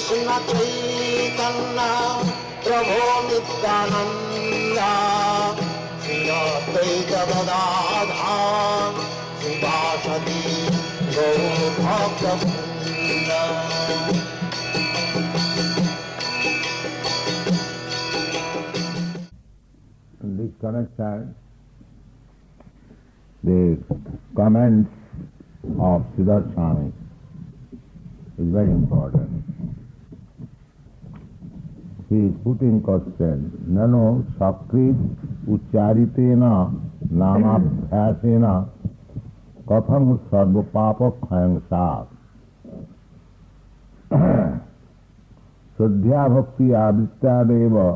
Krishna Chaitanya Prabhu Nityananda Shri Advaita Gadadhar Srivasadi Gaur Bhakta-vrinda. In this connection, the comments of Siddhartha Swami is very important. He is putting question, nano sakrit ucharitena namabhyasena katham sarva papa khayang sak. Swadhya bhakti avittadeva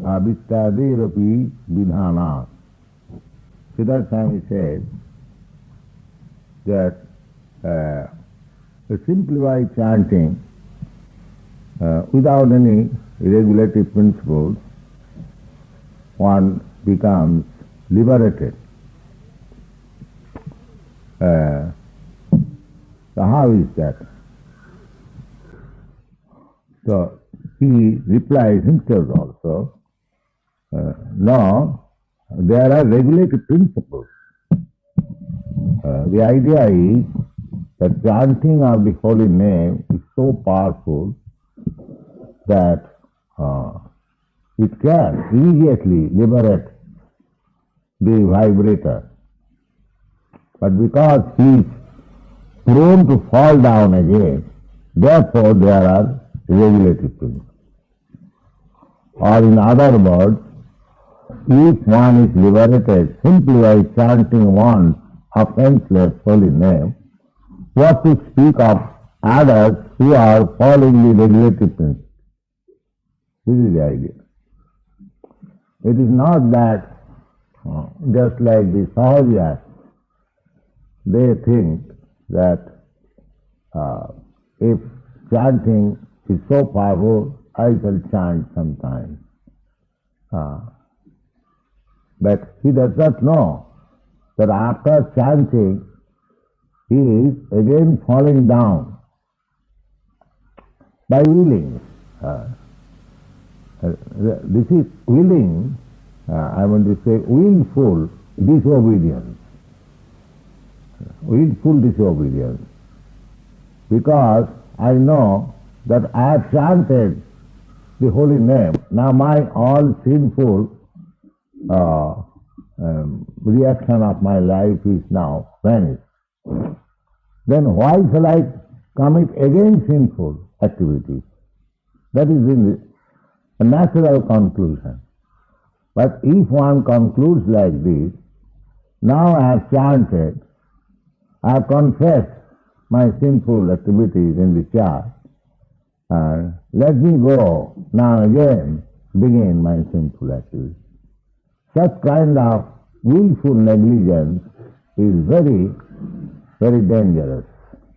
avittaderapi vidhana. Siddhartha Swami said that simply by chanting without any regulative principles, one becomes liberated. So how is that? So he replies himself also, no, there are regulative principles. The idea is that chanting of the holy name is so powerful that it can immediately liberate the vibrator. But because he is prone to fall down again, therefore there are regulative principles. Or in other words, if one is liberated simply by chanting one offenseless holy name, what to speak of others who are following the regulative principles? This is the idea. It is not that just like the Sahajas, they think that if chanting is so powerful, I shall chant sometime. But he does not know that after chanting, he is again falling down by willing. This is willing, I want to say willful disobedience. Willful disobedience. Because I know that I have chanted the holy name. Now my all sinful reaction of my life is now vanished. Then why shall I commit again sinful activities? That is a natural conclusion. But if one concludes like this, now I have chanted, I have confessed my sinful activities in the church, and let me go now again begin my sinful activities. Such kind of willful negligence is very, very dangerous.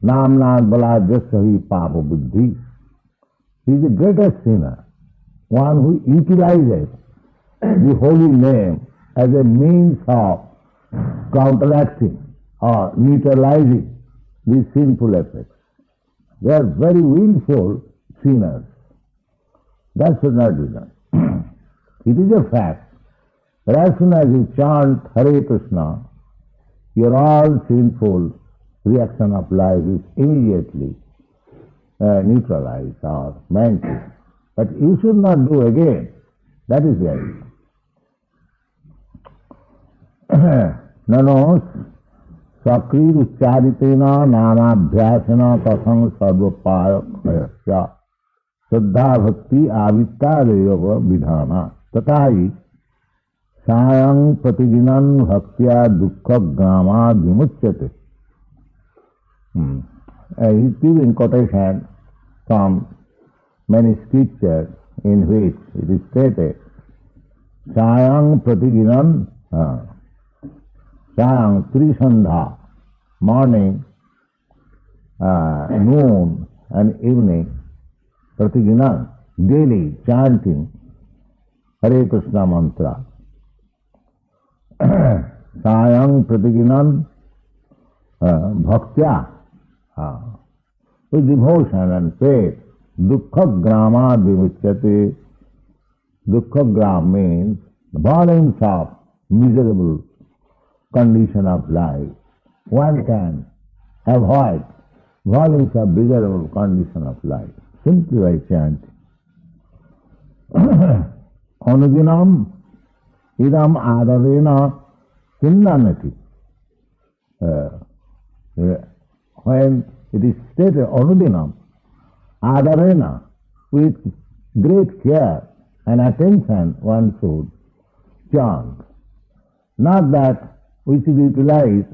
Namnad balajyasahi papa buddhi. He is the greatest sinner, one who utilizes the holy name as a means of counteracting or neutralizing these sinful effects. They are very willful sinners. That should not be done. It is a fact that as soon as you chant Hare Krishna, your all sinful reaction of life is immediately neutralized or vanquished. But you should not do again. That is the idea. Nano sakrir ucharitena namabhyasena kathang sarvapaya khayasya saddha bhakti avittadeva vidhana tathai sayang pratiginan bhaktya dukkha grama vimuchyate. He is giving quotation from many scriptures in which it is stated, sayang pratiginan, sayang trisandha, morning, noon and evening, pratiginan, daily chanting Hare Krishna mantra. Sayang pratiginan bhaktya, with devotion and faith, dukkha-grama vimuchyate. Dukkha-gram means volumes of miserable condition of life. One can avoid volumes of miserable condition of life simply by chanting. Anudinam idam adarena sinnanati. When it is stated anudinam, adarena, with great care and attention one should chant. Not that we should utilize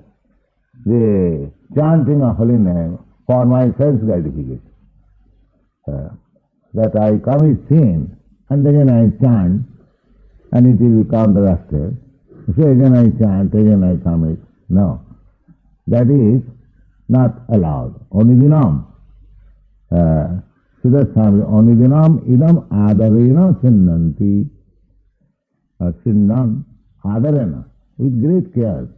the chanting of holy name for my sense gratification. That I commit sin and again I chant and it will be counteracted. So again I chant, again I commit. No. That is not allowed. Onidinam. Siddhaswami, onidinam idam adarena sinnanti. Sinnam adarena. With great care.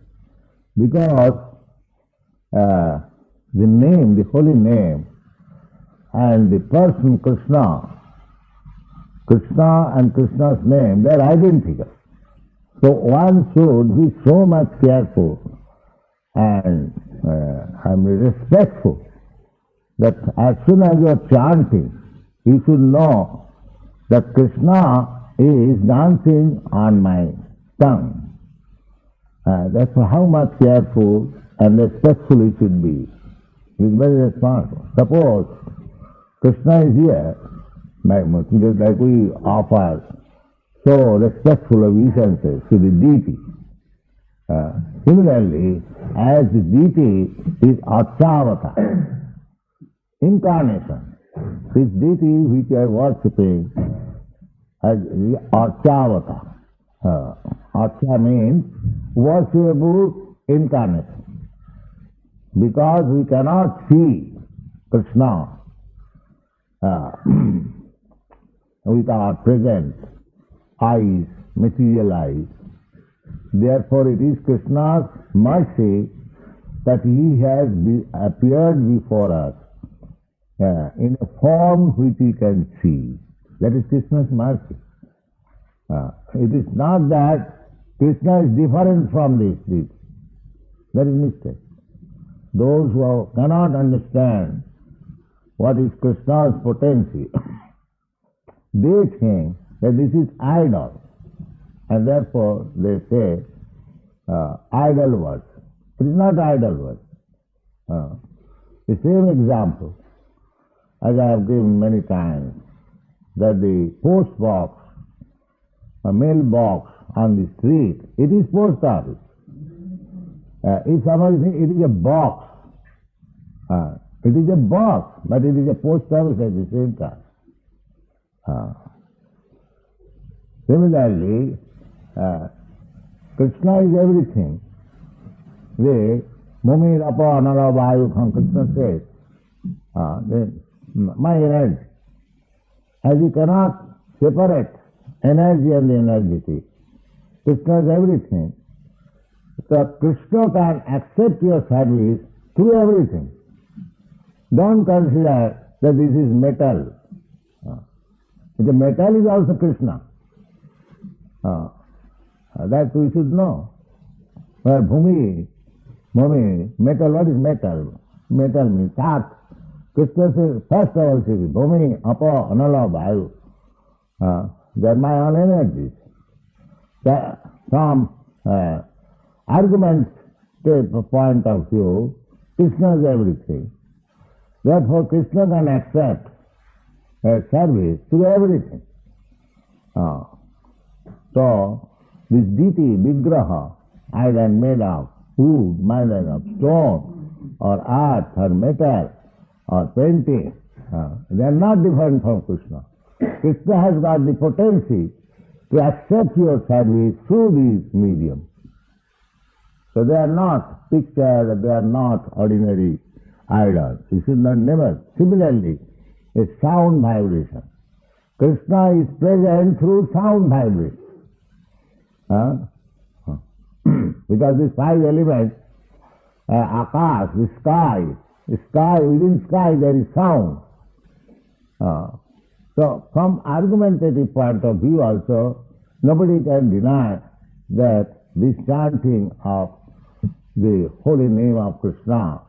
Because the name, the holy name, and the person Krishna and Krishna's name, they are identical. So one should be so much careful and respectful that as soon as you are chanting, you should know that Krishna is dancing on my tongue. That's how much careful and respectful it should be. It is very responsible. Suppose Krishna is here, just like we offer so respectful obeisances to the deity. Similarly, as the deity is Archavata, incarnation, this deity which we are worshipping as the Archavata. Archa means worshipable incarnation. Because we cannot see Krishna with our present eyes, material eyes. Therefore it is Krishna's mercy that He has appeared before us in a form which we can see. That is Krishna's mercy. It is not that Krishna is different from this. That is mistake. Those who cannot understand what is Krishna's potency, they think that this is idol, and therefore they say idol worship. It is not idol worship. The same example, as I have given many times, that the post box, a mail box on the street, it is post office. If somebody thinks it is a box, it is a box, but it is a post office at the same time. Similarly, Krishna is everything. The Mumi Rapa Anala Vayu, Krishna says, my energy. As you cannot separate energy and the energy, Krishna is everything. So Krishna can accept your service through everything. Don't consider that this is metal. The metal is also Krishna. That we should know. Where Bhumi, metal, what is metal? Metal means earth. Krishna says, first of all, says, Bhumi, Apa, Anala, Vayu. They are my own energies. From argument point of view, Krishna is everything. Therefore, Krishna can accept a service to everything. So, this deity, Vigraha, either made of wood, made of stone, or earth, or metal, or painting, they are not different from Krishna. Krishna has got the potency to accept your service through these mediums. So they are not pictures, they are not ordinary idols. You should not never. Similarly, a sound vibration. Krishna is present through sound vibration. Because these five elements, Akash, the sky, within sky there is sound. So from argumentative point of view also, nobody can deny that this chanting of the holy name of Krishna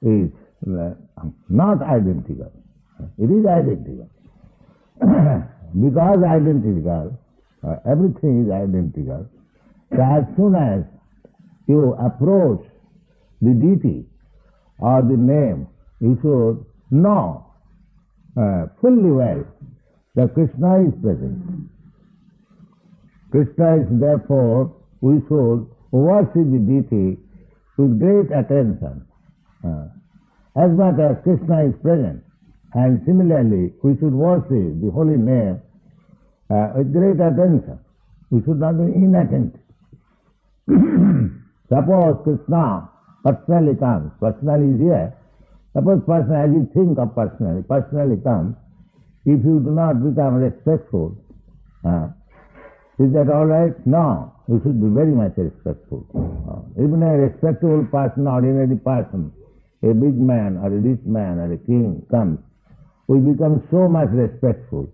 is not identical. It is identical. Because identical, everything is identical. So as soon as you approach the deity or the name, you should know fully well that Krishna is present. Krishna is therefore, we should worship the deity with great attention. As much as Krishna is present, and similarly we should worship the holy name with great attention. We should not be inattentive. Suppose Krishna personally comes, personally is here. Suppose personally, as you think of personally comes, if you do not become respectful, is that all right? No, you should be very much respectful. Even a respectable person, ordinary person, a big man or a rich man or a king comes, we become so much respectful.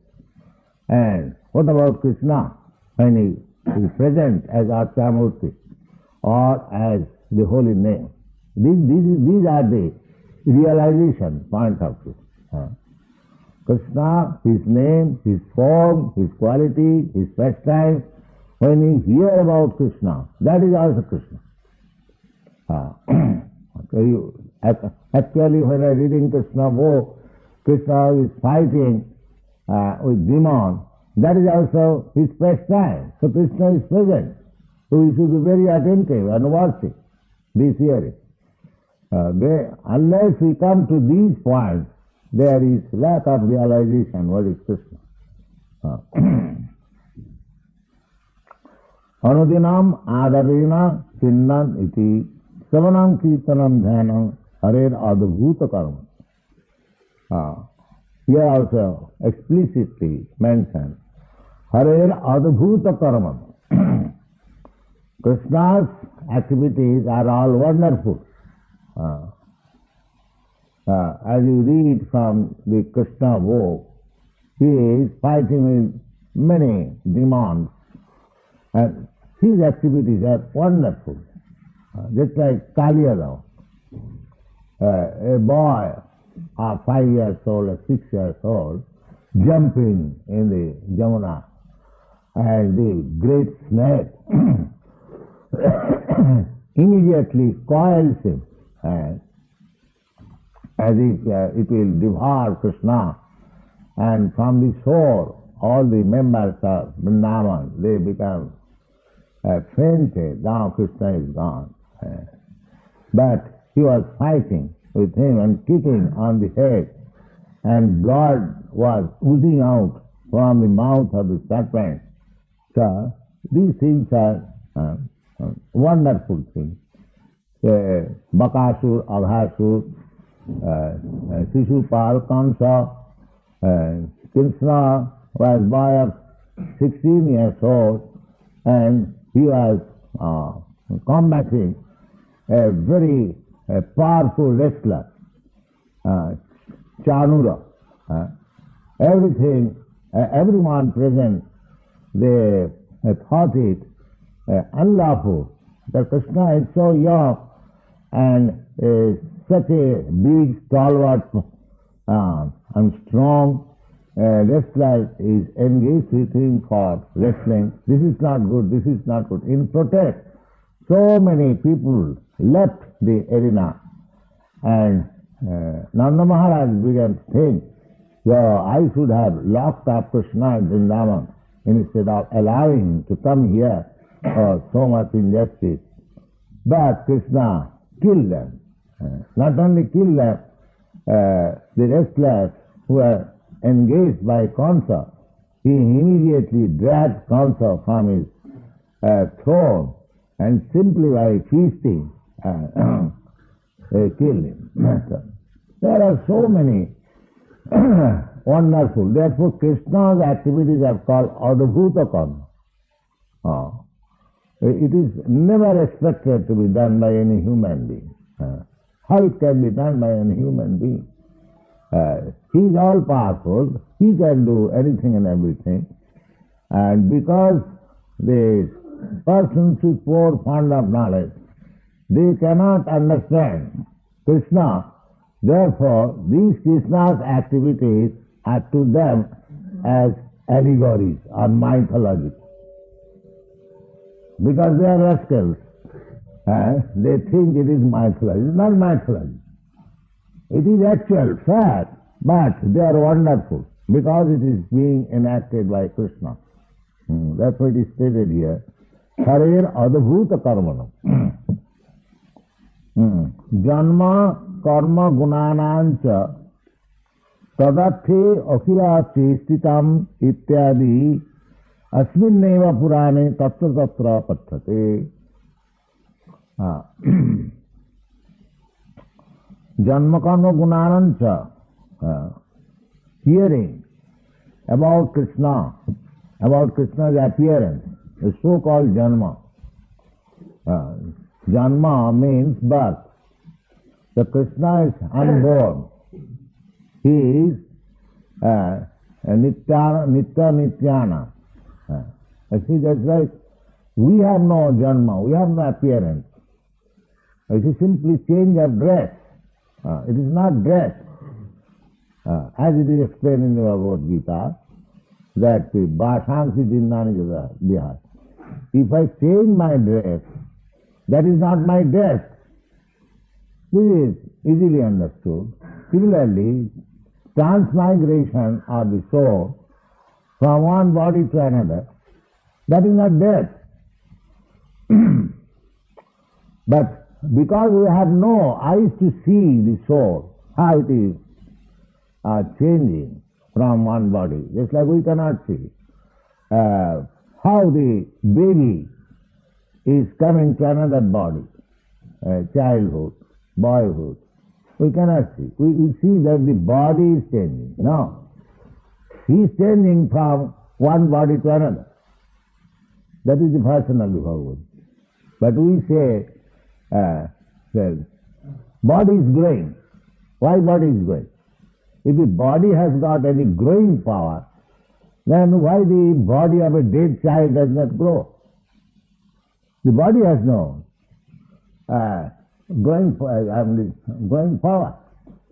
And what about Krishna when he is present as Archamurti or as the holy name? These are the realization point of view. Krishna, his name, his form, his quality, his pastime, when you hear about Krishna, that is also Krishna. Actually, when I reading Krishna book, Krishna is fighting with demon, that is also his pastime. So Krishna is present. So we should be very attentive and worship this hearing. Unless we come to these points, there is lack of realization what is Krishna. Anudinam adarena chinnan iti savanam kirtanam dhyanam harer adbhuta karma. Here also explicitly mentioned harer adbhuta karma. Krishna's activities are all wonderful. As you read from the Krishna book, he is fighting with many demons, and his activities are wonderful. Just like Kaliyadav, a boy of 5 years old or 6 years old, jumping in the Jamuna, and the great snake immediately coils him, as if it will devour Krishna, and from the shore all the members of Vrindavan, they become fainted. Now Krishna is gone. But he was fighting with him and kicking on the head, and blood was oozing out from the mouth of the serpent. So these things are wonderful things. Bakasur, Abhasur, Shishupal, Kamsa, Krishna was boy of 16 years old, and he was combating a very powerful wrestler, Chanura. Everyone present, they thought it unlawful that Krishna is so young and such a big, stalwart and strong wrestler is engaged with him for wrestling. This is not good, this is not good. In protest, so many people left the arena, and Nanda Maharaj began to think, I should have locked up Krishna in Vrindavan instead of allowing him to come here for so much injustice. But Krishna killed them. Not only killed them, the wrestlers who were engaged by Kamsa, he immediately dragged Kamsa from his throne and simply by feasting killed him. There are so many wonderful. Therefore Krishna's activities are called Adbhuta Karma. It is never expected to be done by any human being. How it can be done by any human being? He is all powerful, he can do anything and everything. And because the persons with poor fund of knowledge, they cannot understand Krishna. Therefore, these Krishna's activities are to them as allegories or mythology. Because they are rascals, they think it is mythology. It is not mythology. It is actual fact, but they are wonderful because it is being enacted by Krishna. That's what is stated here. Harer adbhuta karmanam. Janma karma gunanancha tadathe akhila chestitam ityadi asminneva purane tatra tatra pathate. Janma karma gunanancha, hearing about Krishna, about Krishna's appearance, the so-called janma. Janma means birth. So Krishna is unborn. He is Nityana. See, that's right. We have no janma, we have no appearance. It is simply change of dress. It is not dress. As it is explained in the Bhagavad Gita, that Bhasansi Jinnani Bihar. If I change my dress, that is not my dress. This is easily understood. Similarly, transmigration of the soul from one body to another, that is not death. But because we have no eyes to see the soul, how it is changing from one body, just like we cannot see how the baby is coming to another body, childhood, boyhood. We cannot see. We see that the body is changing. No. He is changing from one body to another. That is the fashion of the Bhagavad. But we say, well, body is growing. Why body is growing? If the body has got any growing power, then why the body of a dead child does not grow? The body has no growing power.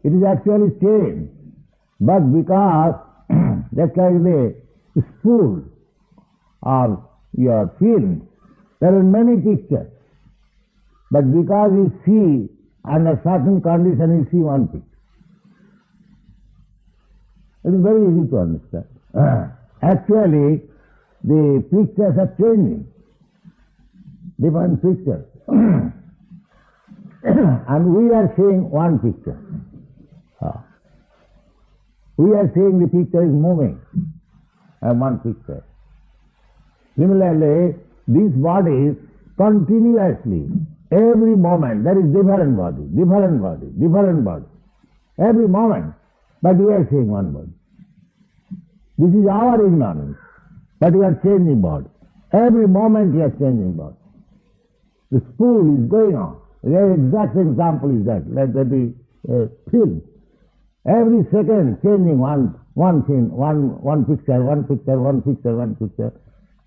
It is actually changed. But because just like the spool of your film, there are many pictures. But because you see under certain condition, you see one picture. It is very easy to understand. Actually, the pictures are changing. Different pictures. And we are seeing one picture. We are seeing the picture is moving. One picture. Similarly, these bodies continuously, every moment, there is different body, different body, different body. Every moment. But we are seeing one body. This is our ignorance. But we are changing body. Every moment we are changing body. The spool is going on. The exact example is that, like the film. Every second changing one thing, one picture,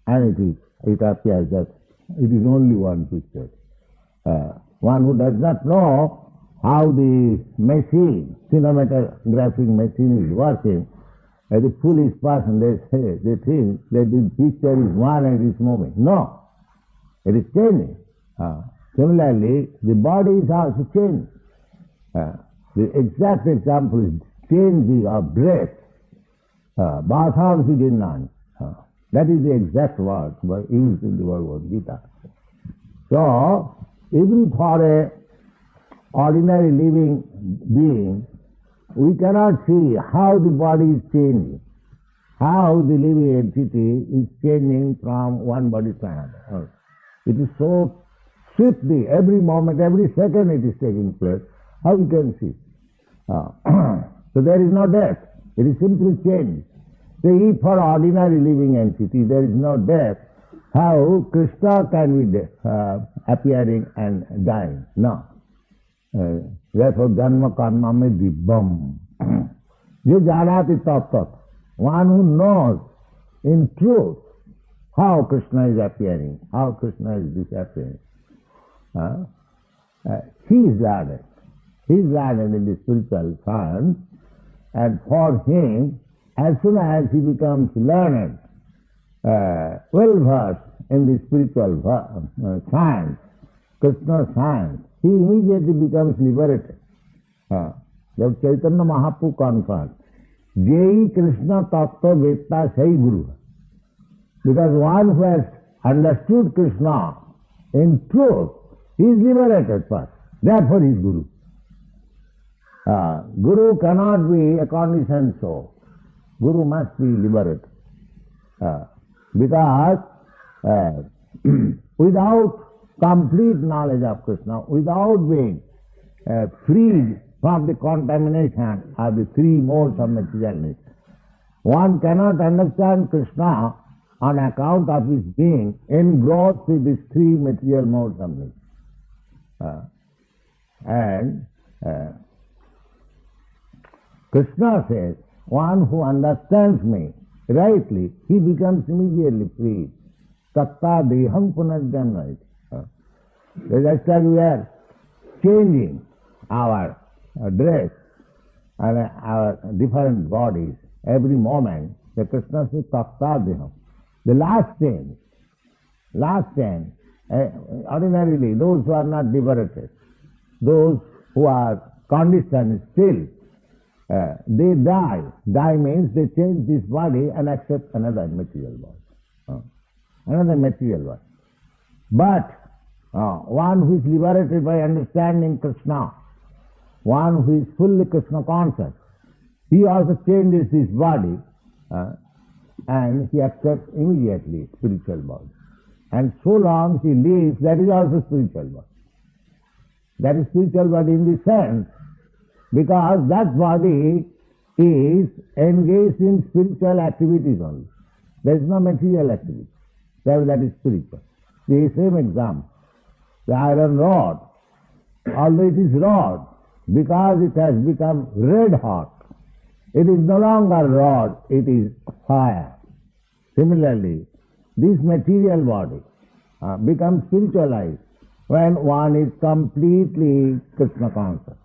and it appears that it is only one picture. One who does not know how the machine, cinematographic machine is working, the foolish person, they think that the picture is one and it is moving. No, it is changing. Similarly, the body is also changing. The exact example is changing of dress. Bhasansi Jinnani. That is the exact word used in the Bhagavad Gita. So, even for a ordinary living being, we cannot see how the body is changing, how the living entity is changing from one body to another. It is so swiftly, every moment, every second it is taking place. How we can see? So there is no death. It is simply change. So if for ordinary living entity there is no death, how Krishna can be appearing and dying? No. Therefore, Janma Karma me Dibbam. Je janati tat, one who knows in truth how Krishna is appearing, how Krishna is disappearing. He is learned. He is learned in the spiritual science, and for him, as soon as he becomes learned, well-versed in the spiritual science, Krishna science, he immediately becomes liberated. The Chaitanya Mahaprabhu confirmed, Jai Krishna Tattva Vetta Sai Guru. Because one who has understood Krishna in truth, he is liberated first. Therefore he is Guru. Guru cannot be a conditioned soul. Guru must be liberated. Because without complete knowledge of Krishna, without being freed from the contamination of the three modes of materialness, one cannot understand Krishna on account of his being engrossed with these three material modes of nature. And Krishna says, one who understands me rightly, he becomes immediately free. Tatta deham punarjanma. Just as we are changing our dress and our different bodies every moment, the Krishna says tatta deham. The last change, ordinarily those who are not liberated, those who are conditioned still, they die. Die means they change this body and accept another material body. Another material body. But one who is liberated by understanding Krishna, one who is fully Krishna conscious, he also changes his body and he accepts immediately spiritual body. And so long he lives, that is also spiritual body. That is spiritual body in the sense, because that body is engaged in spiritual activities only. There is no material activity. That is spiritual. The same example. The iron rod, although it is rod, because it has become red hot, it is no longer rod, it is fire. Similarly, this material body becomes spiritualized when one is completely Krishna conscious.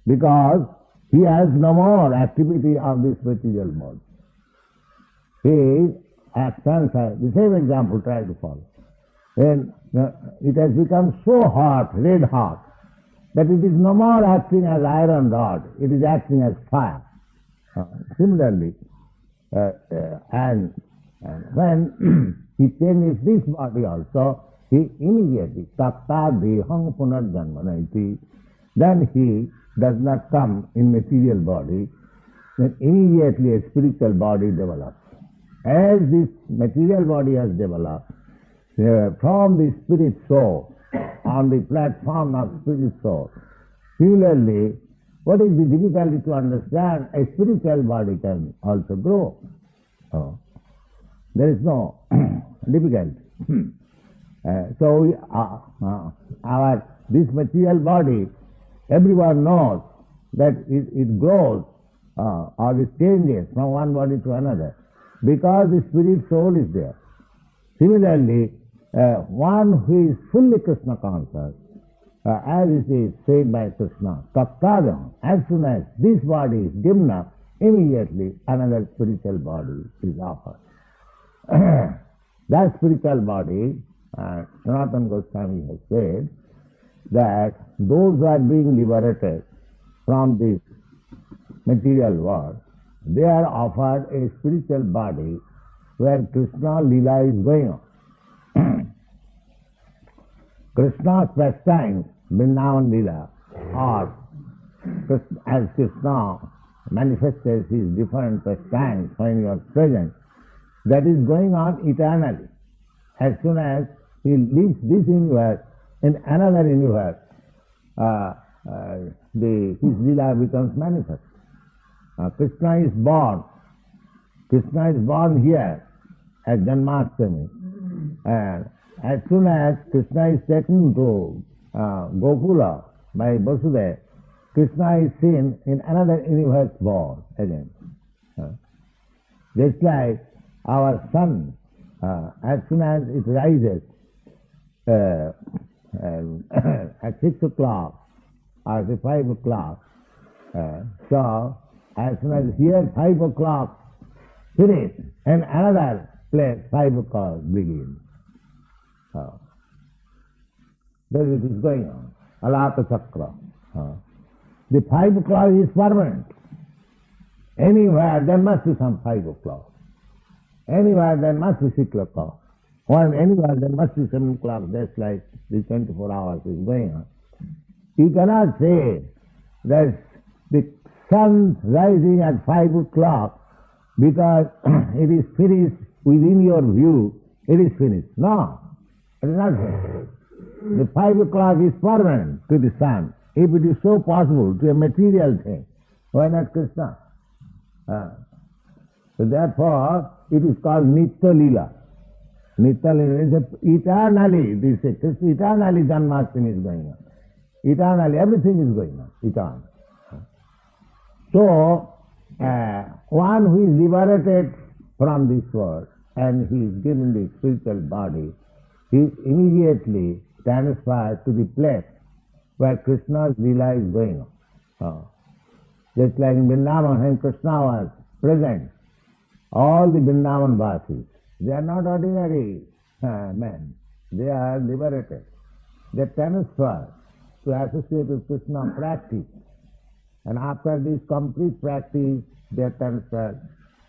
Because he has no more activity of this material body. His actions are, the same example try to follow. When it has become so hot, red hot, that it is no more acting as iron rod, it is acting as fire. Similarly, and when he changes this body also, he immediately, tatta deham punarjanma, then he does not come in material body, then immediately a spiritual body develops. As this material body has developed, from the spirit soul, on the platform of spirit soul, similarly, what is the difficulty to understand? A spiritual body can also grow. There is no difficulty. This material body, everyone knows that it grows or it changes from one body to another because the spirit soul is there. Similarly, one who is fully Krishna conscious, as it is said by Krishna, tattadam, as soon as this body is given up, immediately another spiritual body is offered. That spiritual body, Sanatana Goswami has said that those who are being liberated from this material world, they are offered a spiritual body where Krishna Lila is going on. Krishna's pastimes, Vrindavan Lila, or as Krishna manifests his different pastimes when he was present, that is going on eternally. As soon as he leaves this universe, in another universe, his Lila becomes manifest. Krishna is born. Krishna is born here at Janmashtami. And as soon as Krishna is taken to Gokula by Vasudeva, Krishna is seen in another universe born again. Just like our sun, as soon as it rises at 6 o'clock or say 5 o'clock, so as soon as here 5 o'clock finish and another place 5 o'clock begins. That it is going on. ratha-yatra. The 5 o'clock is permanent. Anywhere there must be some 5 o'clock. Anywhere there must be 6 o'clock. Or anywhere there must be 7 o'clock. That's like the 24 hours is going on. You cannot say that the sun rising at 5 o'clock because it is finished within your view, it is finished. No, it is not finished. The 5 o'clock is permanent to the sun. If it is so possible to a material thing, why not Krishna? So therefore, it is called Nitya Lila. Nitya Lila is eternally, eternally Janmashtami is going on. Eternally, everything is going on, eternally. So, one who is liberated from this world and he is given the spiritual body, he is immediately transferred to the place where Krishna's Leela is going on. Just like in Vrindavan, when Krishna was present, all the Vrindavan Vasis, they are not ordinary men. They are liberated. They transfer to associate with Krishna practice. And after this complete practice, they are transferred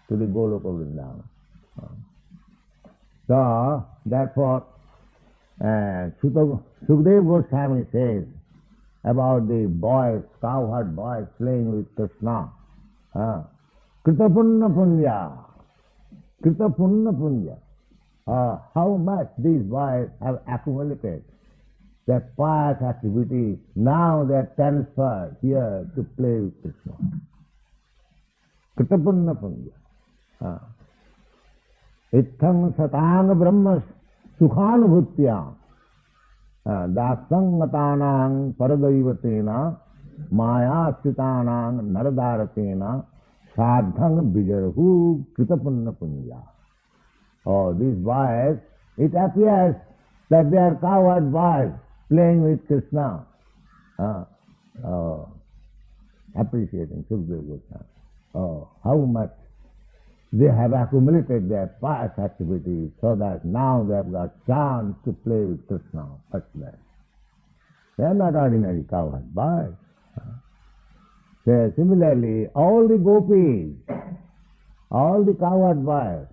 to the Goloka Vrindavan. So, therefore, Sukadeva Goswami says about the boys, cowherd boys playing with Krishna. Kritapunna punya. Kritapunna punya. How much these boys have accumulated their past activities. Now they are transferred here to play with Krishna. Kritapunna punya. Itham satang brahma sukhanubhutyam dasangatanang paradaivatena mayasitanang naradaratena sadhang bijarhu kritapunna punya. Oh, these boys, it appears that they are cowherd boys playing with Krishna. Appreciating Sukadeva Goswami. Oh, how much they have accumulated their past activities so that now they have got chance to play with Krishna. What's that? They are not ordinary cowherd boys. So similarly, all the gopis, all the cowherd boys,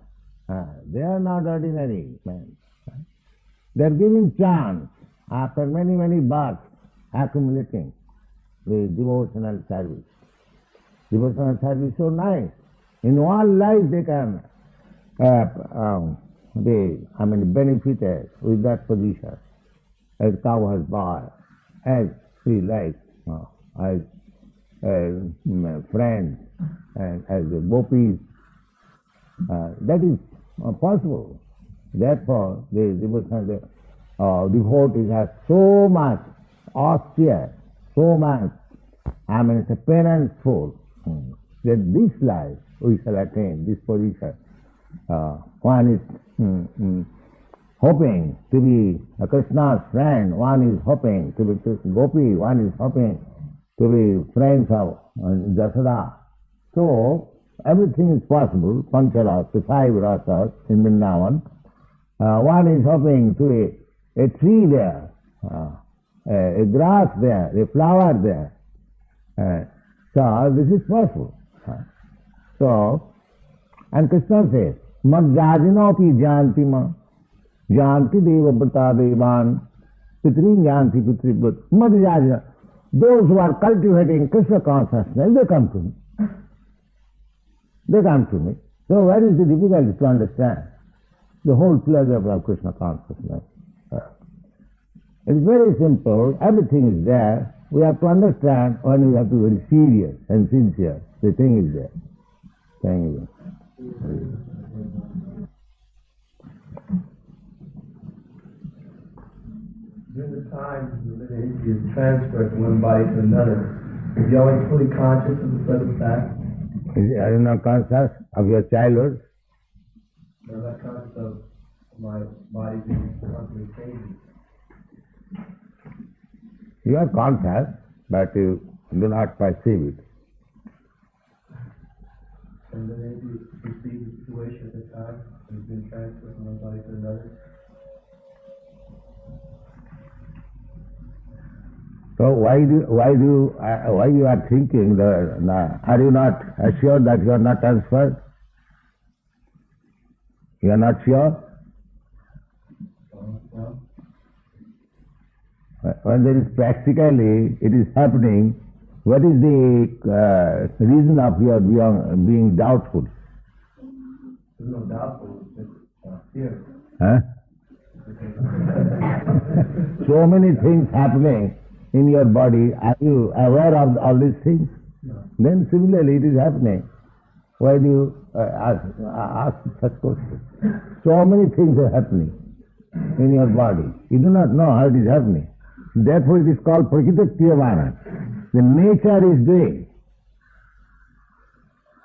they are not ordinary men. They are giving chance after many, many births, accumulating the devotional service. Devotional service is so nice. In one life they can benefited with that position as cowherd boy, as we like, as friends, and as the gopis. That is possible. Therefore, the devotees are so much austere, so much, it's a penance-full, that this life we shall attain this position. One is hoping to be Krishna's friend, one is hoping to be Gopi, one is hoping to be friends of Jasada. So, everything is possible, Pancharasa, the 5 rasas in Vrindavan. One is hoping to be a tree there, a grass there, a flower there. So, this is possible. So, and Krishna says, Madhyajinopi janti ma, janti deva brata devan, pitrin janti pitribhut. Madhyajina, those who are cultivating Krishna consciousness, they come to me. They come to me. So where is the difficulty to understand the whole pleasure of Krishna consciousness? It's very simple, everything is there. We have to understand, and we have to be very serious and sincere. The thing is there. Thank you. During the time the lineage is transferred from one body to another, Is he always fully conscious of the present fact? Are you not conscious of your childhood? I'm not conscious of my body being constantly changing. You are conscious, but you do not perceive it. And then maybe you see the situation at the time, and it's being transferred from one body to another. So why you are thinking that, are you not assured that you are not transferred? You are not sure? Well, When there is practically, it is happening, what is the reason of your being doubtful? there's no doubt, it's fear. Huh? So many things happening in your body. Are you aware of all these things? No. Then similarly it is happening. Why do you ask such questions? So many things are happening in your body. You do not know how it is happening. Therefore it is called prakritaktyavana. The nature is doing.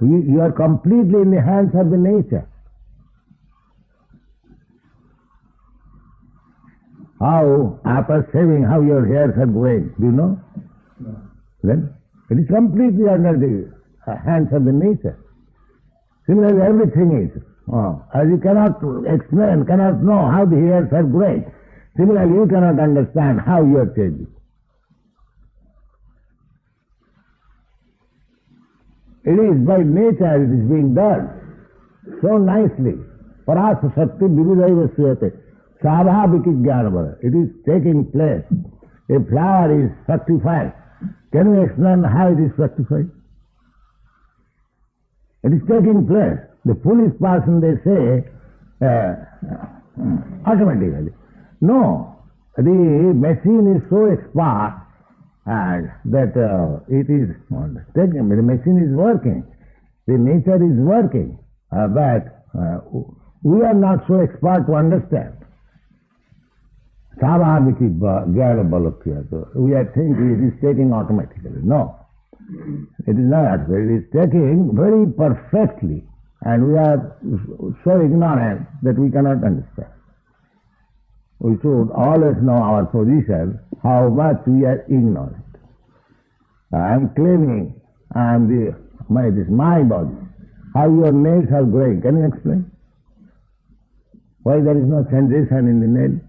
You are completely in the hands of the nature. How, after shaving, how your hairs are growing, do you know? No. Then it is completely under the hands of the nature. Similarly, everything is. As you cannot explain, cannot know how the hairs are growing, similarly you cannot understand how you are changing. It is by nature it is being done so nicely. Parasa Shakti Vividaiva Suyate. Svabhaviki Jnanavara. It is taking place. A flower is fructified. Can you explain how it is fructified? It is taking place. The foolish person, they say, automatically. No, the machine is so expert that it is taking, the machine is working, the nature is working, but we are not so expert to understand. Svabhaviki Jnana Balakya. We are thinking it is taking automatically. No, it is not. It is taking very perfectly, and we are so ignorant that we cannot understand. We should always know our position, how much we are ignorant. I am claiming it is my body. How your nails are growing. Can you explain? Why there is no sensation in the nail?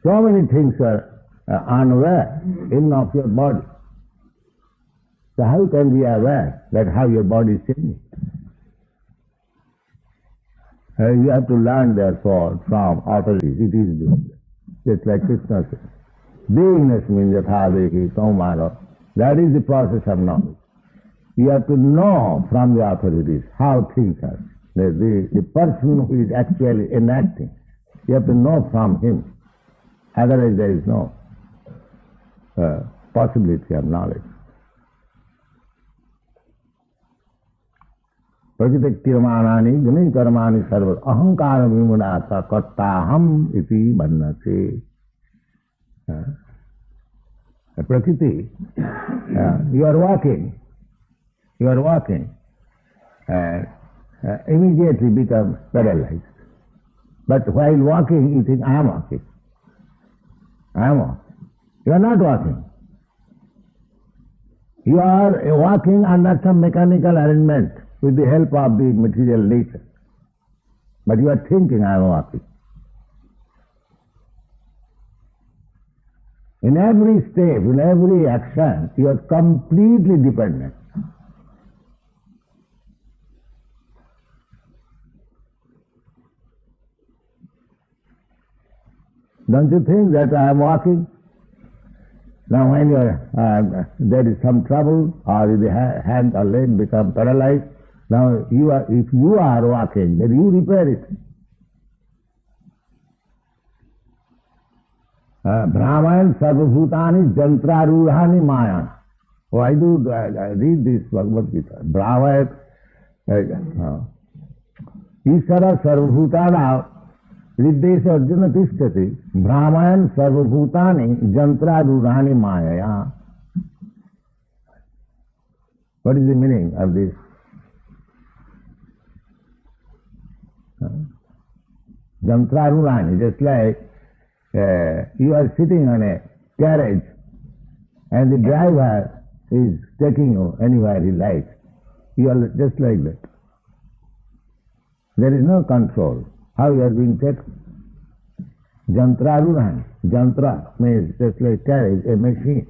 So many things are unaware in of your body. So how can we be aware that how your body is changing? You have to learn therefore from authorities. It is doing that. Just like Krishna says, beingness means yatha-dekhi kaumara. That is the process of knowledge. You have to know from the authorities how things are. The person who is actually enacting, you have to know from him. Otherwise there is no possibility of knowledge. Prakritaktyavani guni karmani sarva ahankara vimunasa kattaham iti bannate. Prakriti, you are walking, immediately become paralyzed. But while walking, you think, I am walking. You are not walking. You are walking under some mechanical arrangement with the help of the material nature. But you are thinking, I am walking. In every step, in every action, you are completely dependent. Don't you think that I am walking? Now when there is some trouble, or the hand or leg become paralyzed, now if you are walking, then you repair it. Brahman sarvabhutani jantrarudhani maya. Oh, I read this Bhagavad Gita. Brahman Ishara sarvabhutana Riddesha Arjuna Tishtati Brahman sarvabhutani jantrarudhani maya. What is the meaning of this? Jantrarulani, just like you are sitting on a carriage and the driver is taking you anywhere he likes. You are just like that. There is no control. How you are being taken? Jantrarulani. Jantra means just like carriage, a machine.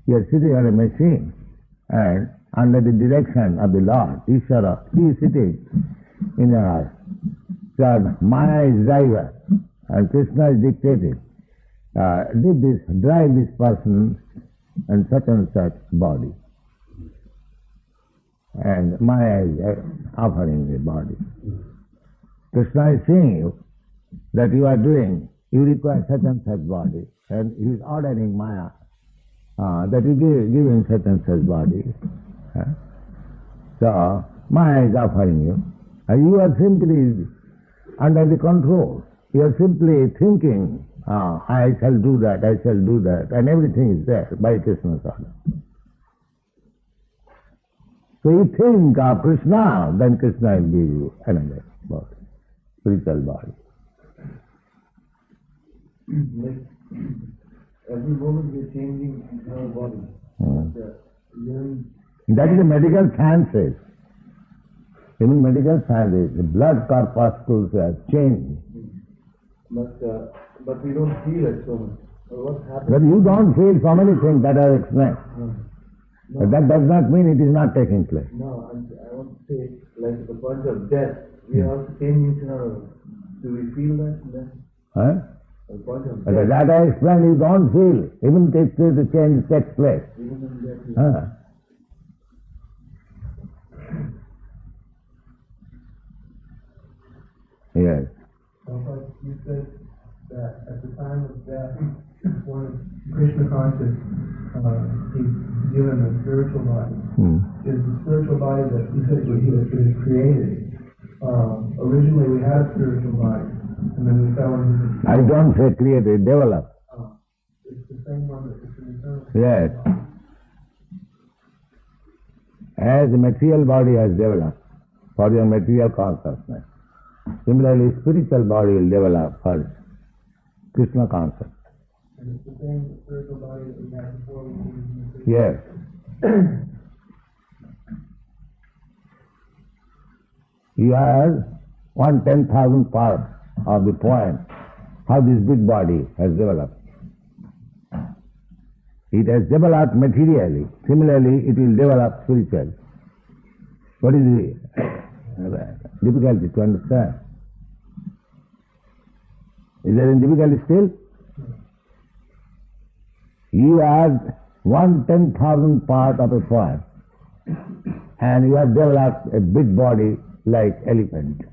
You are sitting on a machine and under the direction of the Lord, Ishvara, he is sitting in your heart. So Maya is driver and Krishna is dictating. Drive this person and such body. And Maya is offering the body. Krishna is seeing you that you are doing, you require such and such body, and he is ordering Maya that you give him such and such body. So Maya is offering you, and you are simply under the control. You are simply thinking, I shall do that, and everything is there by Krishna's order. So you think of Krishna, then Krishna will give you another body, spiritual body. Every moment we are changing our body. That is the medical sciences. In medical sciences, the blood corpuscles are changing. But we don't feel it so much. What happens? But you don't feel so many things that are explained. No. That does not mean it is not taking place. No, I want to say, like at the point of death, we are changing scenarios. Do we feel that? Huh? At the point of But death. that I explained, you don't feel. Even if the change takes place. Even in death, we Huh? Yes. Also, you said that at the time of death, one is Krishna conscious, he's given a spiritual body. Is the spiritual body that you said he was created? Originally we had a spiritual body, and then we fell into I don't say created, developed. it's the same one that is in eternal. Yes. As the material body has developed for your material consciousness, similarly spiritual body will develop for Krishna consciousness. And it's the same spiritual body that we had before we came into the Yes. You are 1/10,000th part of the point how this big body has developed. It has developed materially. Similarly, it will develop spiritually. What is the difficulty to understand? Is there any difficulty still? You are 1/10,000th part of a point, and you have developed a big body like elephant.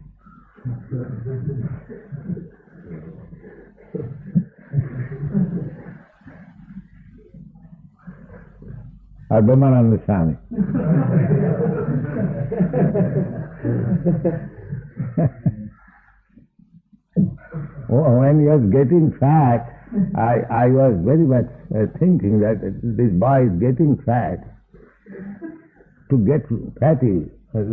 Or Brahmananda Swami. When he was getting fat, I was very much thinking that this boy is getting fat. To get fatty is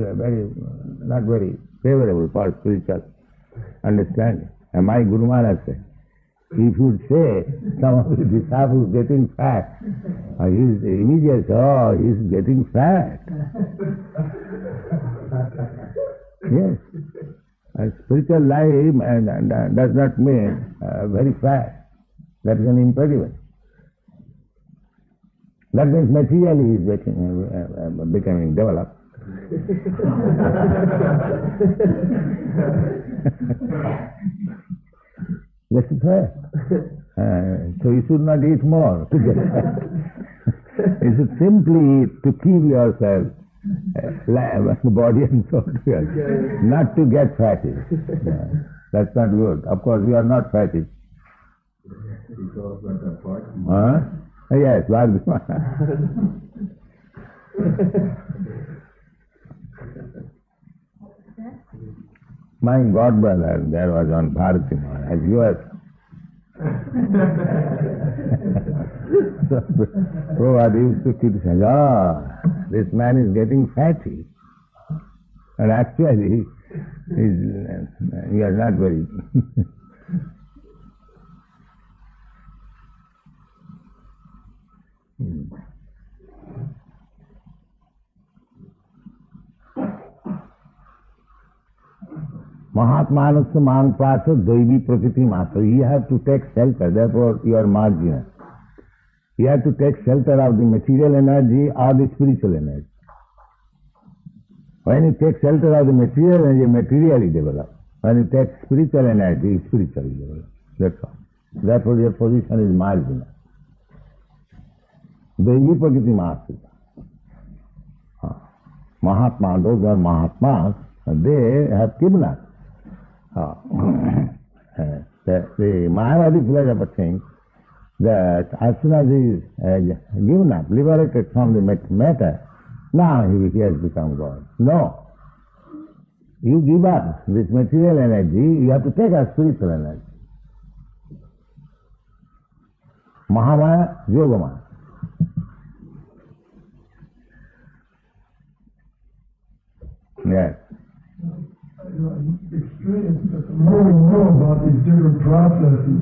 not very favorable for spiritual understanding. And my Guru Maharaj said, if you say some of the disciples getting fat, he's immediate, he's getting fat. Yes. A spiritual life and does not mean very fat. That is an impediment. That means materially he is becoming developed. That's the fact. So you should not eat more to get fat. You should simply eat to keep yourself body and soul together, not to get fatty. That's not good. Of course, we are not fatty. Yes, my godbrother there was on Bharati Maharaj, US. So Prabhupada used to criticize, this man is getting fatty. And actually, he is not very... Mahatmanasya manprasa daivi prakriti masa. You have to take shelter, therefore you are marginal. You have to take shelter of the material energy or the spiritual energy. When you take shelter of the material energy, materially develop. When you take spiritual energy, spiritually develop. That's all. Therefore your position is marginal. Daivi prakriti masa. Mahatma, those are Mahatmas, they have given us. The Mayavadi philosopher thinks that as soon as he is given up, liberated from the matter, now he has become God. No. You give up this material energy, you have to take a spiritual energy. Mahamaya Yogamaya. Yes. Experience that the more we know about these different processes,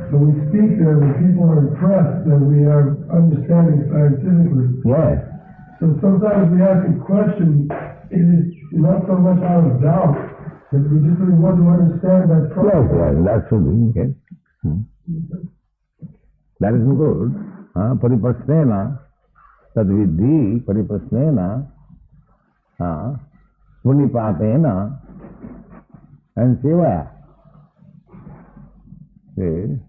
when we speak there, when people are impressed that we are understanding scientifically. Yes. So sometimes we ask a question, it is not so much out of doubt, but we just really want to understand that process. Yes, that's good. Yes. That is good. Pariprasnena, tad vidhi, pariprasnena, punipatena, and sevaya. The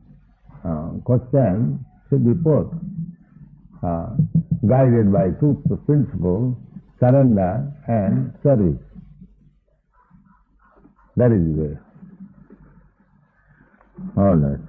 question should be put, guided by two principles, surrender and service. That is the way. All right.